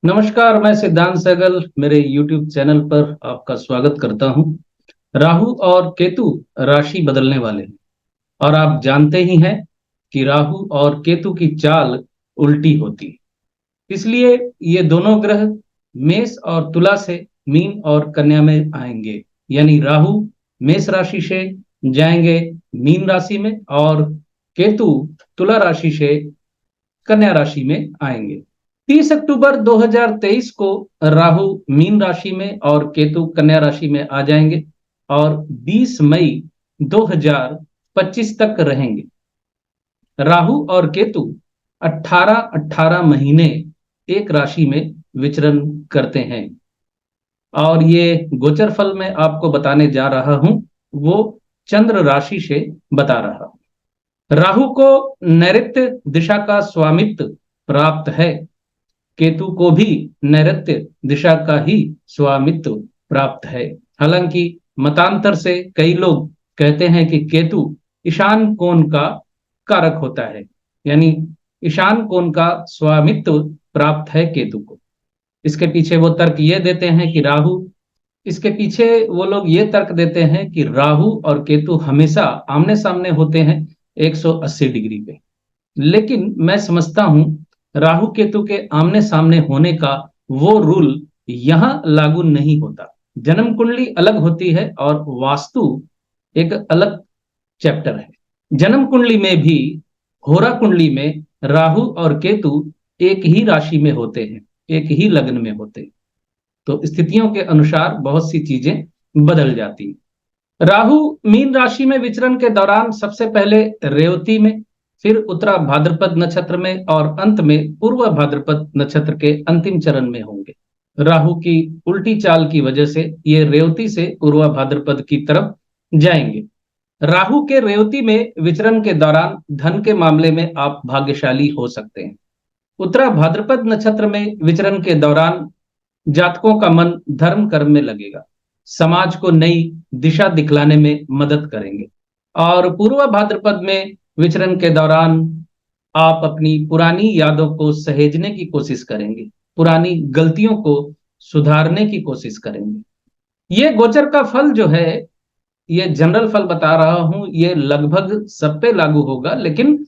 नमस्कार, मैं सिद्धांत सहगल मेरे YouTube चैनल पर आपका स्वागत करता हूं। राहु और केतु राशि बदलने वाले हैं और आप जानते ही हैं कि राहु और केतु की चाल उल्टी होती है। इसलिए ये दोनों ग्रह मेष और तुला से मीन और कन्या में आएंगे। यानी राहु मेष राशि से जाएंगे मीन राशि में और केतु तुला राशि से कन्या राशि में आएंगे। 30 अक्टूबर 2023 को राहु मीन राशि में और केतु कन्या राशि में आ जाएंगे और 20 मई 2025 तक रहेंगे। राहु और केतु 18-18 महीने एक राशि में विचरण करते हैं और ये गोचर फल मैं आपको बताने जा रहा हूं, वो चंद्र राशि से बता रहा हूं। राहु को नैऋत्य दिशा का स्वामित्व प्राप्त है। केतु को भी नैऋत्य दिशा का ही स्वामित्व प्राप्त है। हालांकि मतांतर से कई लोग कहते हैं कि केतु ईशान कोण का कारक होता है, यानी ईशान कोण का स्वामित्व प्राप्त है केतु को। इसके पीछे वो तर्क ये देते हैं कि राहु इसके पीछे वो लोग ये तर्क देते हैं कि राहु और केतु हमेशा आमने सामने होते हैं 180 डिग्री पे। लेकिन मैं समझता हूं राहु केतु के आमने सामने होने का वो रूल यहां लागू नहीं होता। जन्म कुंडली अलग होती है और वास्तु एक अलग चैप्टर है। जन्म कुंडली में भी होरा कुंडली में राहु और केतु एक ही राशि में होते हैं, एक ही लग्न में होते हैं। तो स्थितियों के अनुसार बहुत सी चीजें बदल जाती हैं। राहु मीन राशि में विचरण के दौरान सबसे पहले रेवती में, फिर उत्तरा भाद्रपद नक्षत्र में और अंत में पूर्व भाद्रपद नक्षत्र के अंतिम चरण में होंगे। राहु की उल्टी चाल की वजह से ये रेवती से पूर्व भाद्रपद की तरफ जाएंगे। राहु के रेवती में विचरण के दौरान धन के मामले में आप भाग्यशाली हो सकते हैं। उत्तरा भाद्रपद नक्षत्र में विचरण के दौरान जातकों का मन धर्म कर्म में लगेगा, समाज को नई दिशा दिखलाने में मदद करेंगे। और पूर्व भाद्रपद में विचरण के दौरान आप अपनी पुरानी यादों को सहेजने की कोशिश करेंगे, पुरानी गलतियों को सुधारने की कोशिश करेंगे। ये गोचर का फल जो है, ये जनरल फल बता रहा हूं, ये लगभग सब पे लागू होगा, लेकिन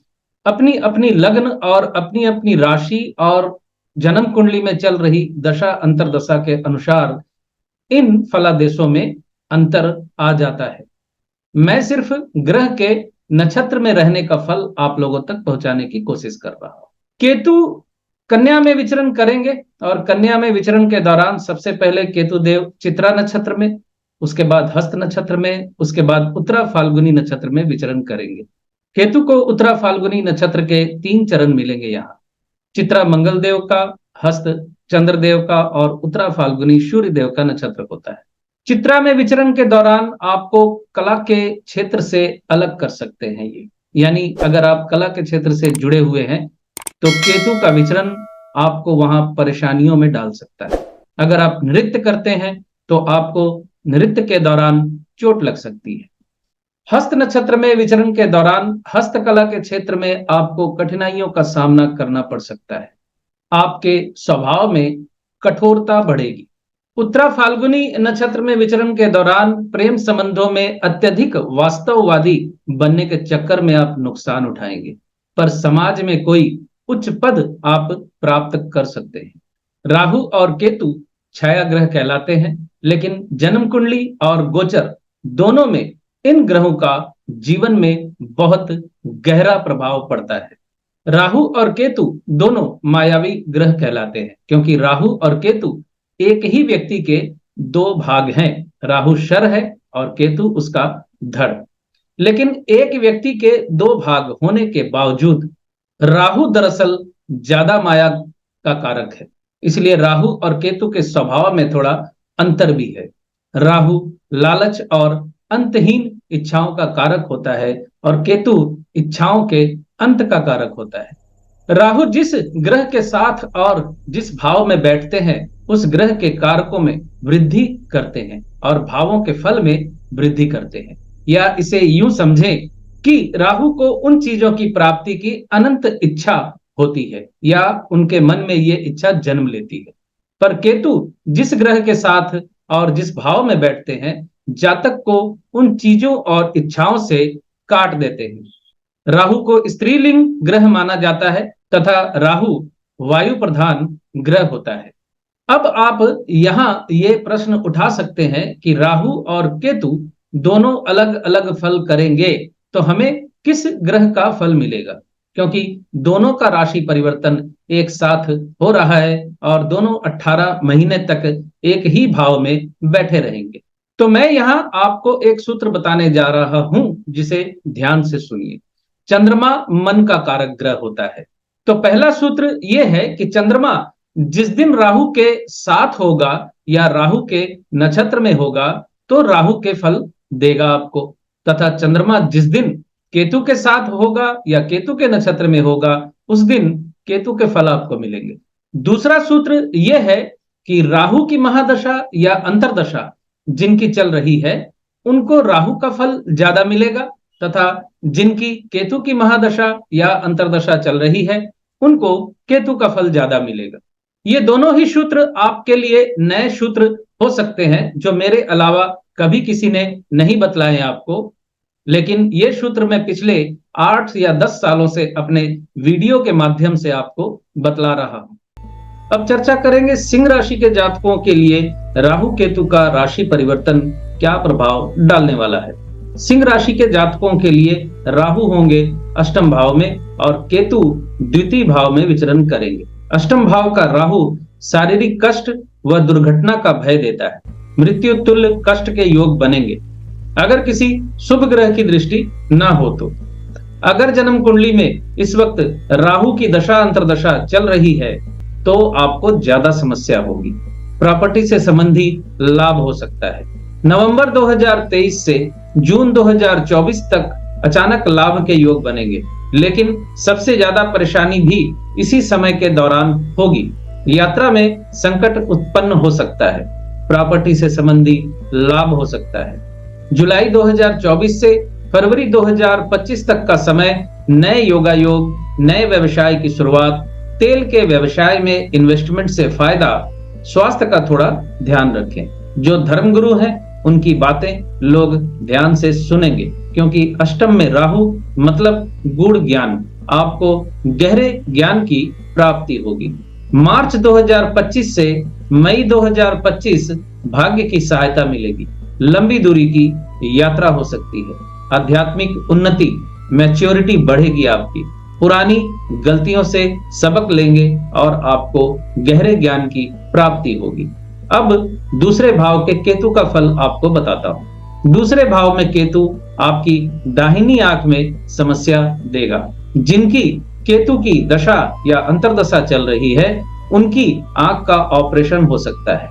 अपनी अपनी लग्न और अपनी अपनी राशि और जन्म कुंडली में चल रही दशा अंतरदशा के अनुसार इन फलादेशों में अंतर आ जाता है। मैं सिर्फ ग्रह के नक्षत्र में रहने का फल आप लोगों तक पहुंचाने की कोशिश कर रहा हूं। केतु कन्या में विचरण करेंगे और कन्या में विचरण के दौरान सबसे पहले केतु देव चित्रा नक्षत्र में, उसके बाद हस्त नक्षत्र में, उसके बाद उत्तरा फाल्गुनी नक्षत्र में विचरण करेंगे। केतु को उत्तरा फाल्गुनी नक्षत्र के 3 चरण मिलेंगे यहाँ। चित्रा मंगल देव का, हस्त चंद्रदेव का और उत्तरा फाल्गुनी सूर्य देव का नक्षत्र होता है। चित्रा में विचरण के दौरान आपको कला के क्षेत्र से अलग कर सकते हैं ये, यानी अगर आप कला के क्षेत्र से जुड़े हुए हैं तो केतु का विचरण आपको वहां परेशानियों में डाल सकता है। अगर आप नृत्य करते हैं तो आपको नृत्य के दौरान चोट लग सकती है। हस्त नक्षत्र में विचरण के दौरान हस्तकला के क्षेत्र में आपको कठिनाइयों का सामना करना पड़ सकता है। आपके स्वभाव में कठोरता बढ़ेगी। उत्तरा फाल्गुनी नक्षत्र में विचरण के दौरान प्रेम संबंधों में अत्यधिक वास्तववादी बनने के चक्कर में आप नुकसान उठाएंगे, पर समाज में कोई उच्च पद आप प्राप्त कर सकते हैं। राहु और केतु छाया ग्रह कहलाते हैं, लेकिन जन्म कुंडली और गोचर दोनों में इन ग्रहों का जीवन में बहुत गहरा प्रभाव पड़ता है। राहु और केतु दोनों मायावी ग्रह कहलाते हैं, क्योंकि राहु और केतु एक ही व्यक्ति के 2 भाग हैं। राहु शर है और केतु उसका धड़। लेकिन एक व्यक्ति के 2 भाग होने के बावजूद राहु दरअसल ज्यादा माया का कारक है। इसलिए राहु और केतु के स्वभाव में थोड़ा अंतर भी है। राहु लालच और अंतहीन इच्छाओं का कारक होता है और केतु इच्छाओं के अंत का कारक होता है। राहु जिस ग्रह के साथ और जिस भाव में बैठते हैं उस ग्रह के कारकों में वृद्धि करते हैं और भावों के फल में वृद्धि करते हैं। या इसे यूं समझें कि राहु को उन चीजों की प्राप्ति की अनंत इच्छा होती है या उनके मन में ये इच्छा जन्म लेती है। पर केतु जिस ग्रह के साथ और जिस भाव में बैठते हैं, जातक को उन चीजों और इच्छाओं से काट देते हैं। राहु को स्त्रीलिंग ग्रह माना जाता है तथा राहु वायु प्रधान ग्रह होता है। अब आप यहाँ ये प्रश्न उठा सकते हैं कि राहु और केतु दोनों अलग अलग फल करेंगे तो हमें किस ग्रह का फल मिलेगा, क्योंकि दोनों का राशि परिवर्तन एक साथ हो रहा है और दोनों 18 महीने तक एक ही भाव में बैठे रहेंगे। तो मैं यहाँ आपको एक सूत्र बताने जा रहा हूं, जिसे ध्यान से सुनिए। चंद्रमा मन का कारक ग्रह होता है। तो पहला सूत्र यह है कि चंद्रमा जिस दिन राहु के साथ होगा या राहु के नक्षत्र में होगा तो राहु के फल देगा आपको, तथा चंद्रमा जिस दिन केतु के साथ होगा या केतु के नक्षत्र में होगा उस दिन केतु के फल आपको मिलेंगे। दूसरा सूत्र यह है कि राहु की महादशा या अंतरदशा जिनकी चल रही है उनको राहु का फल ज्यादा मिलेगा, तथा जिनकी केतु की महादशा या अंतरदशा चल रही है उनको केतु का फल ज्यादा मिलेगा। ये दोनों ही सूत्र आपके लिए नए सूत्र हो सकते हैं जो मेरे अलावा कभी किसी ने नहीं बतलाए आपको, लेकिन ये सूत्र मैं पिछले 8 या 10 सालों से अपने वीडियो के माध्यम से आपको बतला रहा हूं। अब चर्चा करेंगे सिंह राशि के जातकों के लिए राहु केतु का राशि परिवर्तन क्या प्रभाव डालने वाला है। सिंह राशि के जातकों के लिए राहु होंगे अष्टम भाव में और केतु द्वितीय भाव में विचरण करेंगे। अष्टम भाव का राहु शारीरिक कष्ट व दुर्घटना का भय देता है। मृत्यु तुल्य कष्ट के योग बनेंगे अगर किसी शुभ ग्रह की दृष्टि ना हो तो। अगर जन्म कुंडली में इस वक्त राहु की दशा अंतरदशा चल रही है तो आपको ज्यादा समस्या होगी। प्रॉपर्टी से संबंधी लाभ हो सकता है। नवंबर 2023 से जून 2024 तक अचानक लाभ के योग बनेंगे, लेकिन सबसे ज्यादा परेशानी भी इसी समय के दौरान होगी। यात्रा में संकट उत्पन्न हो सकता है। प्रॉपर्टी से संबंधी लाभ हो सकता है। जुलाई 2024 से फरवरी 2025 तक का समय नए योगायोग, नए व्यवसाय की शुरुआत, तेल के व्यवसाय में इन्वेस्टमेंट से फायदा। स्वास्थ्य का थोड़ा ध्यान रखें। जो धर्मगुरु हैं उनकी बातें लोग ध्यान से सुनेंगे, क्योंकि अष्टम में राहु मतलब गूढ़ ज्ञान, आपको गहरे ज्ञान की प्राप्ति होगी। मार्च 2025 से मई 2025 भाग्य की सहायता मिलेगी। लंबी दूरी की यात्रा हो सकती है। आध्यात्मिक उन्नति, मैच्योरिटी बढ़ेगी आपकी। पुरानी गलतियों से सबक लेंगे और आपको गहरे ज्ञान की प्राप्ति होगी। अब दूसरे भाव के केतु का फल आपको बताता हूं। दूसरे भाव में केतु आपकी दाहिनी आंख में समस्या देगा। जिनकी केतु की दशा या अंतरदशा चल रही है उनकी आंख का ऑपरेशन हो सकता है।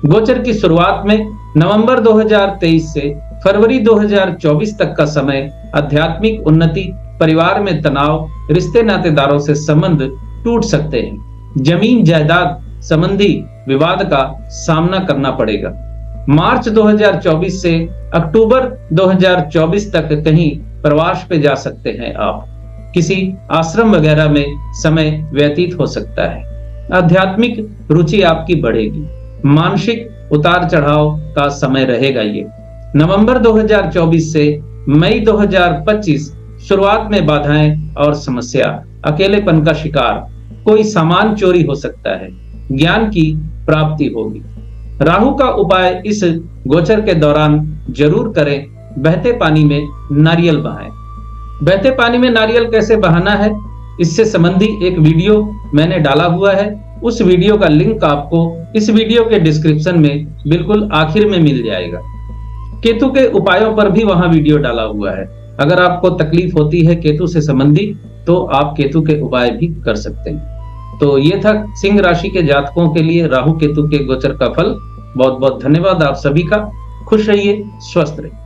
गोचर की शुरुआत में नवंबर 2023 से फरवरी 2024 तक का समय आध्यात्मिक उन्नति, परिवार में तनाव, रिश्ते नातेदारों से संबंध टूट सकते हैं। जमीन जायदाद संबंधी विवाद का सामना करना पड़ेगा। मार्च 2024 से अक्टूबर 2024 तक कहीं प्रवास पे जा सकते हैं आप। किसी आश्रम वगैरह में समय व्यतीत हो सकता है। आध्यात्मिक रुचि आपकी बढ़ेगी। मानसिक उतार चढ़ाव का समय रहेगा ये। नवंबर 2024 से मई 2025 शुरुआत में बाधाएं और समस्या, अकेलेपन का शिकार, कोई सामान चोरी हो सकता है। ज्ञान की प्राप्ति होगी। राहु का उपाय इस गोचर के दौरान जरूर करें। बहते पानी में नारियल बहाएं। बहते पानी में नारियल कैसे बहाना है, इससे संबंधी एक वीडियो मैंने डाला हुआ है। उस वीडियो का लिंक आपको इस वीडियो के डिस्क्रिप्शन में बिल्कुल आखिर में मिल जाएगा। केतु के उपायों पर भी वहां वीडियो डाला हुआ है। अगर आपको तकलीफ होती है केतु से संबंधी तो आप केतु के उपाय भी कर सकते हैं। तो ये था सिंह राशि के जातकों के लिए राहु केतु के गोचर का फल। बहुत बहुत धन्यवाद आप सभी का। खुश रहिए, स्वस्थ रहिए।